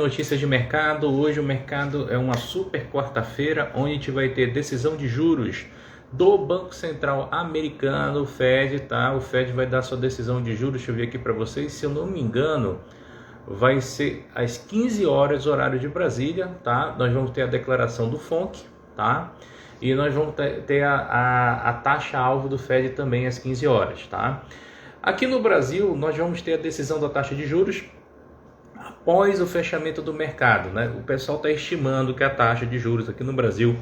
Notícias de mercado. Hoje o mercado é uma super quarta-feira, onde a gente vai ter decisão de juros do Banco Central Americano, o Fed, tá? O Fed vai dar sua decisão de juros, deixa eu ver aqui para vocês, se eu não me engano, vai ser às 15 horas, horário de Brasília, tá? Nós vamos ter a declaração do FONC, tá? E nós vamos ter a taxa-alvo do Fed também às 15 horas, tá? Aqui no Brasil, nós vamos ter a decisão da taxa de juros após o fechamento do mercado, né? O pessoal está estimando que a taxa de juros aqui no Brasil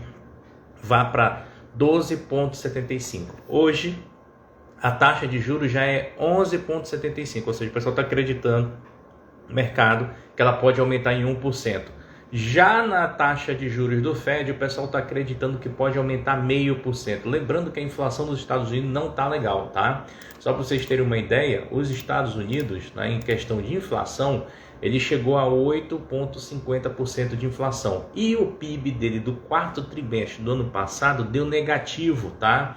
vá para 12,75. Hoje, a taxa de juros já é 11,75, ou seja, o pessoal está acreditando no mercado que ela pode aumentar em 1%. Já na taxa de juros do Fed, o pessoal está acreditando que pode aumentar 0,5%. Lembrando que a inflação dos Estados Unidos não está legal, tá? Só para vocês terem uma ideia, os Estados Unidos, né, em questão de inflação, ele chegou a 8,50% de inflação. E o PIB dele do quarto trimestre do ano passado deu negativo, tá?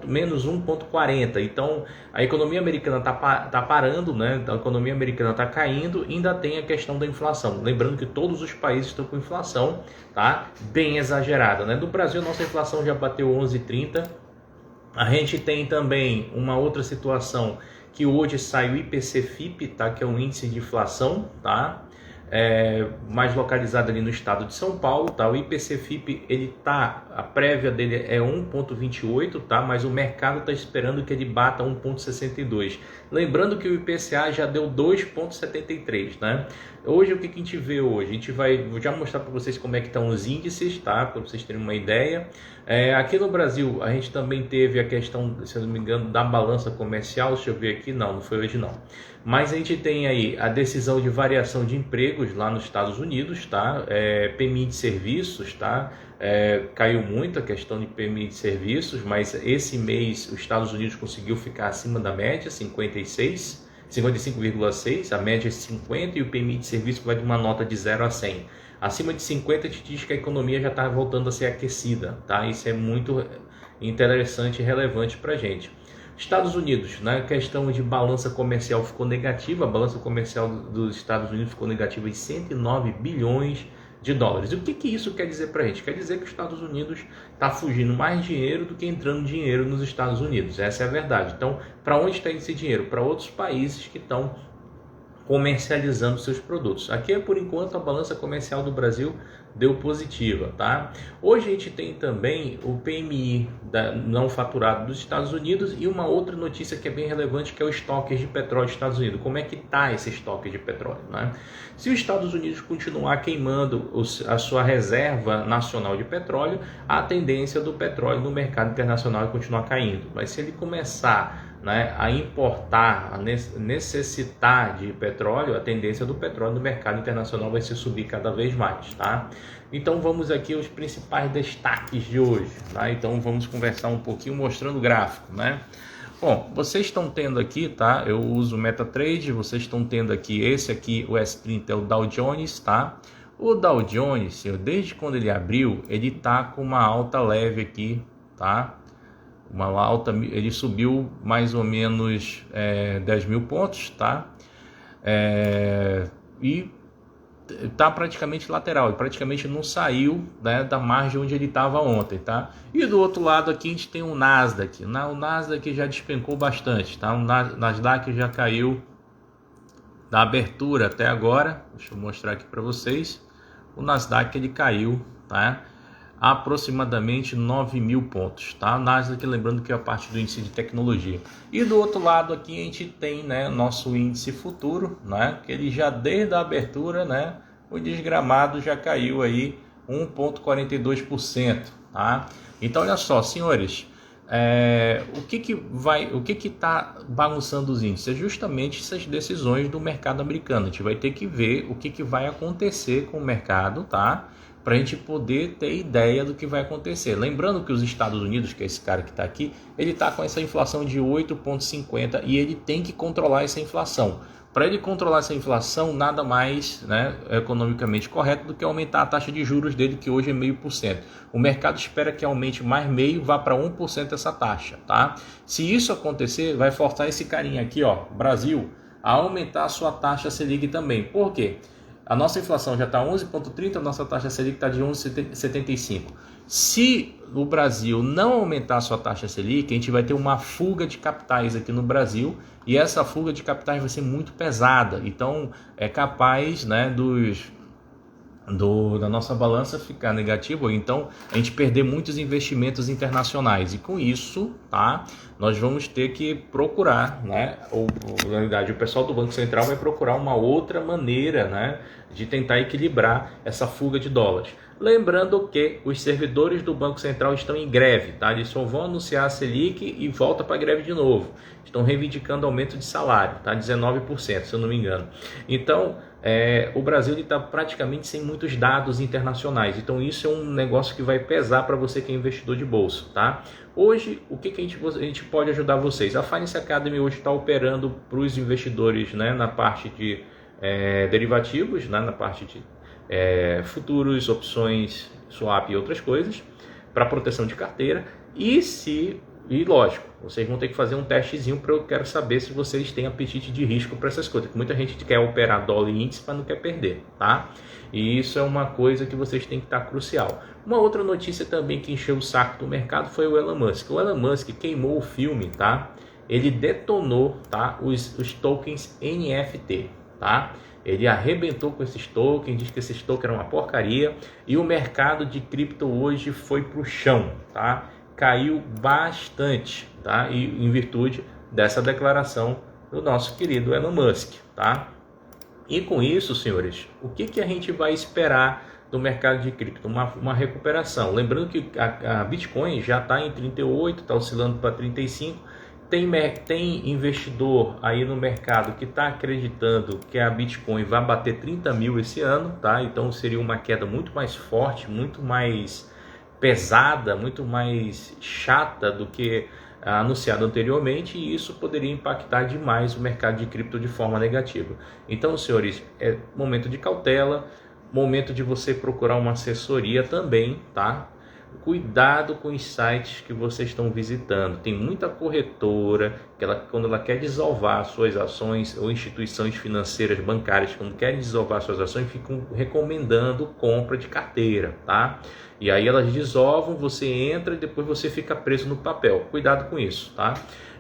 Menos 1,40%. Então, a economia americana tá parando, né? A economia americana está caindo e ainda tem a questão da inflação. Lembrando que todos os países estão com inflação, tá? Bem exagerada, né? No Brasil, nossa inflação já bateu 11,30%. A gente tem também uma outra situação que hoje sai o IPC-FIP, tá? Que é um índice de inflação, tá? Mais localizado ali no estado de São Paulo, tá? O IPC-FIP, a prévia dele é 1,28, tá? Mas o mercado está esperando que ele bata 1,62. Lembrando que o IPCA já deu 2,73, né? Hoje, o que a gente vê hoje? A gente vou já mostrar para vocês como é que estão os índices, tá? Para vocês terem uma ideia. Aqui no Brasil, a gente também teve a questão, se eu não me engano, da balança comercial. Deixa eu ver aqui, não foi hoje não. Mas a gente tem aí a decisão de variação de empregos lá nos Estados Unidos, tá? PMI de serviços, tá? Caiu muito a questão de PMI de serviços, mas esse mês os Estados Unidos conseguiu ficar acima da média, 55,6, a média é 50 e o PMI de serviço vai de uma nota de 0 a 100. Acima de 50 a gente diz que a economia já está voltando a ser aquecida, tá? Isso é muito interessante e relevante para a gente. Estados Unidos, na questão de balança comercial ficou negativa, a balança comercial dos Estados Unidos ficou negativa em 109 bilhões de dólares. E o que isso quer dizer para a gente? Quer dizer que os Estados Unidos está fugindo mais dinheiro do que entrando dinheiro nos Estados Unidos. Essa é a verdade. Então, para onde está esse dinheiro? Para outros países que estão comercializando seus produtos. Aqui, por enquanto, a balança comercial do Brasil deu positiva, tá? Hoje a gente tem também o PMI não faturado dos Estados Unidos e uma outra notícia que é bem relevante, que é o estoque de petróleo dos Estados Unidos. Como é que está esse estoque de petróleo, né? Se os Estados Unidos continuar queimando a sua reserva nacional de petróleo, a tendência do petróleo no mercado internacional é continuar caindo. Mas se ele começar, né, a importar, a necessitar de petróleo, a tendência do petróleo no mercado internacional vai se subir cada vez mais, tá? Então vamos aqui aos principais destaques de hoje, tá? Então vamos conversar um pouquinho mostrando o gráfico, né? Bom, vocês estão tendo aqui, tá? Eu uso o MetaTrader, vocês estão tendo aqui, esse aqui, o S30 é o Dow Jones, tá? O Dow Jones, desde quando ele abriu, ele tá com uma alta leve aqui, tá? Uma alta, ele subiu mais ou menos 10 mil pontos, tá? E tá praticamente lateral, praticamente não saiu, né, da margem onde ele estava ontem, tá? E do outro lado aqui a gente tem o Nasdaq. O Nasdaq já despencou bastante, tá? O Nasdaq já caiu da abertura até agora. Deixa eu mostrar aqui para vocês. O Nasdaq ele caiu, tá? Aproximadamente 9 mil pontos, tá? Nasdaq, lembrando que é a parte do índice de tecnologia. E do outro lado aqui a gente tem, né, nosso índice futuro, né, que ele já desde a abertura, né, o desgramado já caiu aí 1,42%, tá? Então olha só, senhores, o que está bagunçando os índices? É justamente essas decisões do mercado americano. A gente vai ter que ver o que vai acontecer com o mercado, tá? Para a gente poder ter ideia do que vai acontecer. Lembrando que os Estados Unidos, que é esse cara que está aqui, ele está com essa inflação de 8,50 e ele tem que controlar essa inflação. Para ele controlar essa inflação, nada mais, né, economicamente correto do que aumentar a taxa de juros dele, que hoje é 0,5%. O mercado espera que aumente mais 0,5%, vá para 1% essa taxa, tá? Se isso acontecer, vai forçar esse carinha aqui, ó, Brasil, a aumentar a sua taxa Selic também. Por quê? a nossa inflação já está 11,30, a nossa taxa Selic está de 11,75. Se o Brasil não aumentar a sua taxa Selic, a gente vai ter uma fuga de capitais aqui no Brasil, e essa fuga de capitais vai ser muito pesada. Então é capaz, né, da nossa balança ficar negativa, ou então a gente perder muitos investimentos internacionais, e com isso, tá, nós vamos ter que procurar, né, ou na verdade o pessoal do Banco Central vai procurar uma outra maneira, né, de tentar equilibrar essa fuga de dólares. Lembrando que os servidores do Banco Central estão em greve, tá? Eles só vão anunciar a Selic e volta para a greve de novo. Estão reivindicando aumento de salário, tá? 19%, se eu não me engano. Então, o Brasil está praticamente sem muitos dados internacionais. Então, isso é um negócio que vai pesar para você que é investidor de bolsa, tá? Hoje, o que a gente pode ajudar vocês? A Finance Academy hoje está operando para os investidores, né, na parte de derivativos, né, na parte de futuros, opções, swap e outras coisas, para proteção de carteira. E lógico, vocês vão ter que fazer um testezinho, para eu quero saber se vocês têm apetite de risco para essas coisas. Muita gente quer operar dólar e índice, mas não quer perder, tá? E isso é uma coisa que vocês têm que estar crucial. Uma outra notícia também que encheu o saco do mercado foi o Elon Musk. O Elon Musk queimou o filme, tá? Ele detonou, tá, os tokens NFT, tá? Ele arrebentou com esses tokens, diz que esses tokens eram uma porcaria, e o mercado de cripto hoje foi para o chão, tá? Caiu bastante, tá? E em virtude dessa declaração do nosso querido Elon Musk, tá? E com isso, senhores, o que a gente vai esperar do mercado de cripto? Uma recuperação. Lembrando que a Bitcoin já está em 38, está oscilando para 35. Tem investidor aí no mercado que está acreditando que a Bitcoin vai bater 30 mil esse ano, tá? Então seria uma queda muito mais forte, muito mais pesada, muito mais chata do que anunciado anteriormente, e isso poderia impactar demais o mercado de cripto de forma negativa. Então, senhores, é momento de cautela, momento de você procurar uma assessoria também, tá? Cuidado com os sites que vocês estão visitando. Tem muita corretora que quando ela quer desovar suas ações, ou instituições financeiras bancárias, quando querem desovar suas ações, ficam recomendando compra de carteira, tá? E aí elas desovam, você entra e depois você fica preso no papel. Cuidado com isso, tá?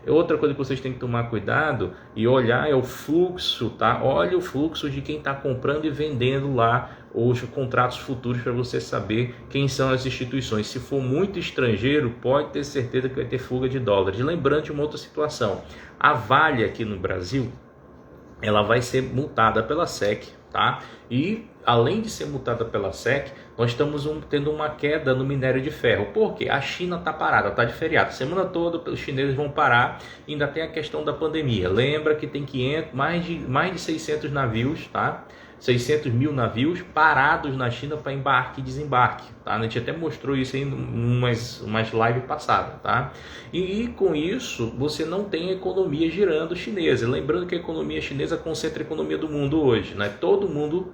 Outra coisa que vocês têm que tomar cuidado e olhar é o fluxo, tá? Olha o fluxo de quem está comprando e vendendo lá os contratos futuros, para você saber quem são as instituições. Se for muito estrangeiro, pode ter certeza que vai ter fuga de dólares. Lembrando de uma outra situação, a Vale aqui no Brasil, ela vai ser multada pela SEC, tá? E além de ser multada pela SEC, nós estamos tendo uma queda no minério de ferro. Por quê? A China está parada, está de feriado. Semana toda os chineses vão parar. Ainda tem a questão da pandemia. Lembra que tem mais de 600 navios, tá? 600 mil navios parados na China para embarque e desembarque, tá? A gente até mostrou isso aí em umas lives passadas, tá? E com isso, você não tem a economia girando chinesa. Lembrando que a economia chinesa concentra a economia do mundo hoje, né? Todo mundo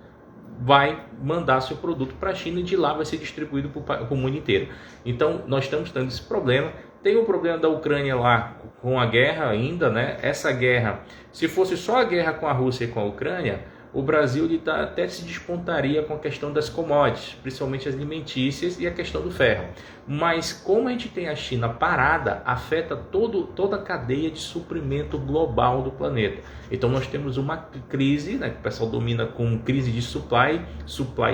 vai mandar seu produto para a China e de lá vai ser distribuído para o mundo inteiro. Então, nós estamos tendo esse problema. Tem o problema da Ucrânia lá com a guerra ainda, né? Essa guerra, se fosse só a guerra com a Rússia e com a Ucrânia, o Brasil até se despontaria com a questão das commodities, principalmente as alimentícias e a questão do ferro. Mas como a gente tem a China parada, afeta toda a cadeia de suprimento global do planeta. Então nós temos uma crise, né, que o pessoal domina como crise de supply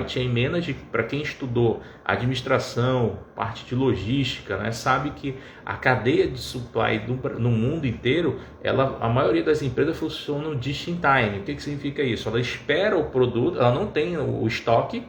chain management. Para quem estudou administração, parte de logística, né, sabe que a cadeia de supply no mundo inteiro, a maioria das empresas funcionam just in time. O que significa isso? Ela espera o produto, ela não tem o estoque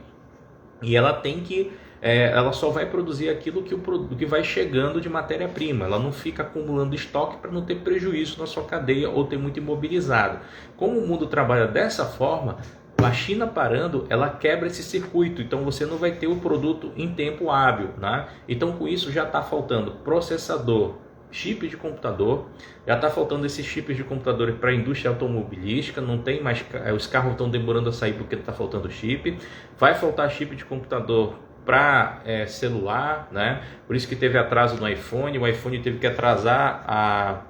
e ela tem que ela só vai produzir aquilo que vai chegando de matéria-prima. Ela não fica acumulando estoque para não ter prejuízo na sua cadeia ou ter muito imobilizado. Como o mundo trabalha dessa forma, a China parando, ela quebra esse circuito, então você não vai ter o produto em tempo hábil, né? Então com isso já está faltando processador, chip de computador, já está faltando esses chips de computadores para a indústria automobilística, não tem mais, os carros estão demorando a sair porque está faltando chip, vai faltar chip de computador para celular, né? Por isso que teve atraso no iPhone, o iPhone teve que atrasar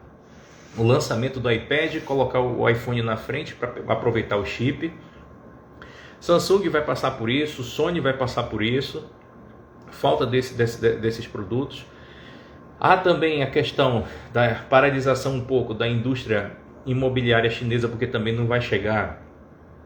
o lançamento do iPad, colocar o iPhone na frente para aproveitar o chip. Samsung vai passar por isso, Sony vai passar por isso, falta desses produtos. Há também a questão da paralisação um pouco da indústria imobiliária chinesa, porque também não vai chegar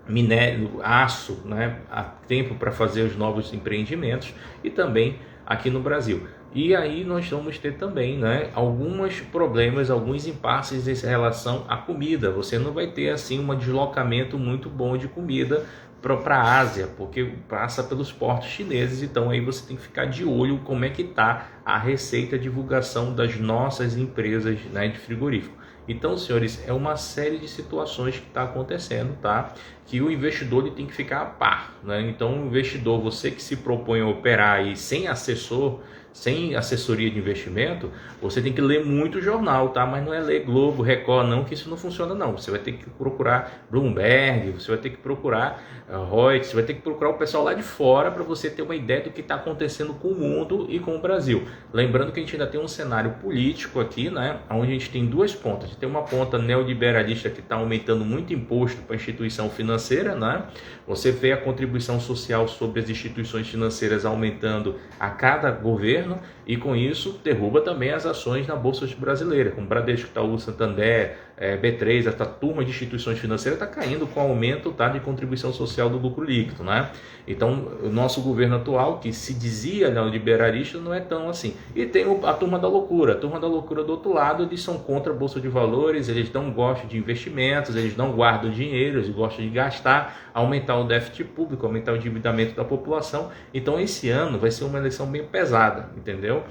minério, aço, né, a tempo para fazer os novos empreendimentos, e também aqui no Brasil. E aí nós vamos ter também, né, alguns problemas, alguns impasses em relação à comida. Você não vai ter assim um deslocamento muito bom de comida para a Ásia, porque passa pelos portos chineses. Então aí você tem que ficar de olho como é que está a receita, a divulgação das nossas empresas, né, de frigorífico. Então, senhores, é uma série de situações que está acontecendo, tá? Que o investidor ele tem que ficar a par, né? Então, o investidor, você que se propõe a operar aí sem assessor, sem assessoria de investimento, você tem que ler muito jornal, tá? Mas não é ler Globo, Record, não, que isso não funciona, não. Você vai ter que procurar Bloomberg, você vai ter que procurar Reuters, você vai ter que procurar o pessoal lá de fora para você ter uma ideia do que está acontecendo com o mundo e com o Brasil. Lembrando que a gente ainda tem um cenário político aqui, né? Onde a gente tem duas pontas. A gente tem uma ponta neoliberalista que está aumentando muito imposto para a instituição financeira, né? Você vê a contribuição social sobre as instituições financeiras aumentando a cada governo, e com isso derruba também as ações na Bolsa Brasileira, como Bradesco, Itaú, Santander, B3, essa turma de instituições financeiras está caindo com o aumento, tá, de contribuição social do lucro líquido, né? Então, o nosso governo atual, que se dizia neoliberalista, não é tão assim. E tem a turma da loucura. A turma da loucura do outro lado, eles são contra a Bolsa de Valores, eles não gostam de investimentos, eles não guardam dinheiro, eles gostam de gastar, aumentar o déficit público, aumentar o endividamento da população. Então, esse ano vai ser uma eleição bem pesada, entendeu?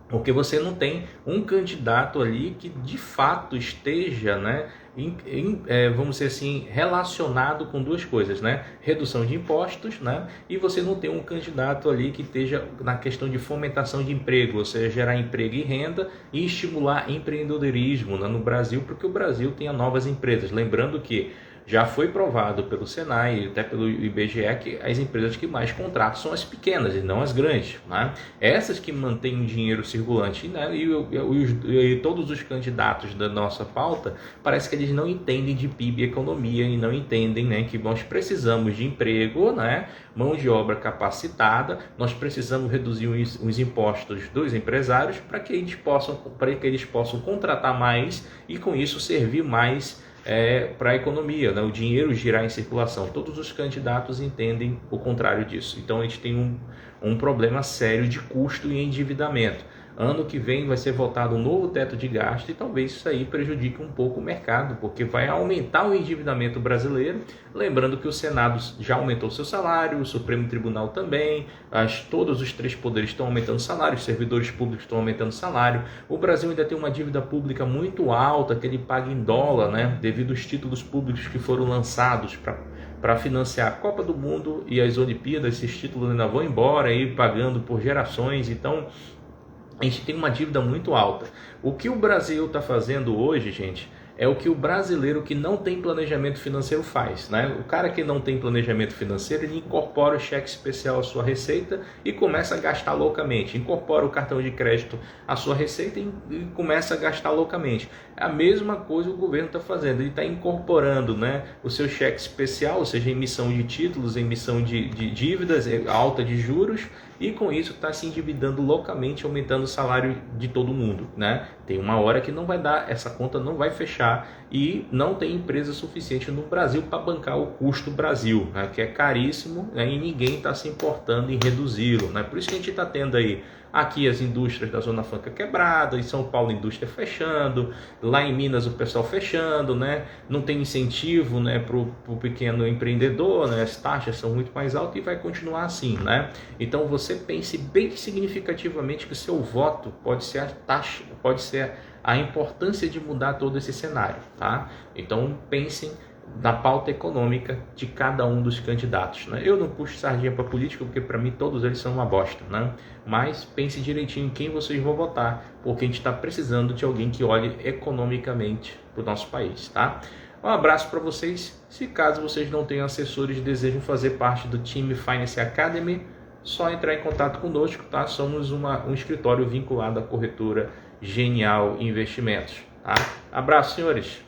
Porque você não tem um candidato ali que de fato esteja, né, vamos dizer assim, relacionado com duas coisas, né? Redução de impostos, né? E você não tem um candidato ali que esteja na questão de fomentação de emprego, ou seja, gerar emprego e renda e estimular empreendedorismo, né, no Brasil, porque o Brasil tem novas empresas. Lembrando que já foi provado pelo Senai e até pelo IBGE que as empresas que mais contratam são as pequenas e não as grandes, né? Essas que mantêm o dinheiro circulante, né? E todos os candidatos da nossa pauta, parece que eles não entendem de PIB e economia e não entendem, né, que nós precisamos de emprego, né, mão de obra capacitada, nós precisamos reduzir os impostos dos empresários para que eles possam contratar mais e com isso servir mais para a economia, né? O dinheiro girar em circulação. Todos os candidatos entendem o contrário disso. Então a gente tem um problema sério de custo e endividamento. Ano que vem vai ser votado um novo teto de gasto e talvez isso aí prejudique um pouco o mercado, porque vai aumentar o endividamento brasileiro. Lembrando que o Senado já aumentou seu salário, o Supremo Tribunal também, todos os três poderes estão aumentando salário, os servidores públicos estão aumentando salário. O Brasil ainda tem uma dívida pública muito alta que ele paga em dólar, né, devido aos títulos públicos que foram lançados para financiar a Copa do Mundo e as Olimpíadas. Esses títulos ainda vão embora aí pagando por gerações. Então a gente tem uma dívida muito alta. O que o Brasil está fazendo hoje, gente, é o que o brasileiro que não tem planejamento financeiro faz, né? O cara que não tem planejamento financeiro, ele incorpora o cheque especial à sua receita e começa a gastar loucamente. Incorpora o cartão de crédito à sua receita e começa a gastar loucamente. A mesma coisa o governo está fazendo. Ele está incorporando, né, o seu cheque especial, ou seja, emissão de títulos, emissão de dívidas, alta de juros, e com isso está se endividando loucamente, aumentando o salário de todo mundo, né? Tem uma hora que não vai dar, essa conta não vai fechar e não tem empresa suficiente no Brasil para bancar o custo Brasil, né? Que é caríssimo, né? E ninguém está se importando em reduzi-lo, né? Por isso que a gente está tendo aí aqui as indústrias da Zona Franca quebrada, em São Paulo a indústria fechando, lá em Minas o pessoal fechando, né? Não tem incentivo, né, para o pequeno empreendedor, né? As taxas são muito mais altas e vai continuar assim, né? Então você pense bem significativamente que o seu voto pode ser a taxa, pode ser a importância de mudar todo esse cenário, tá? Então pensem da pauta econômica de cada um dos candidatos, né? Eu não puxo sardinha para política porque para mim todos eles são uma bosta, né? Mas pense direitinho em quem vocês vão votar, porque a gente está precisando de alguém que olhe economicamente para o nosso país, tá? Um abraço para vocês. Se caso vocês não tenham assessores e desejam fazer parte do time Finance Academy, só entrar em contato conosco, tá? Somos um escritório vinculado à corretora Genial Investimentos, tá? Abraço, senhores.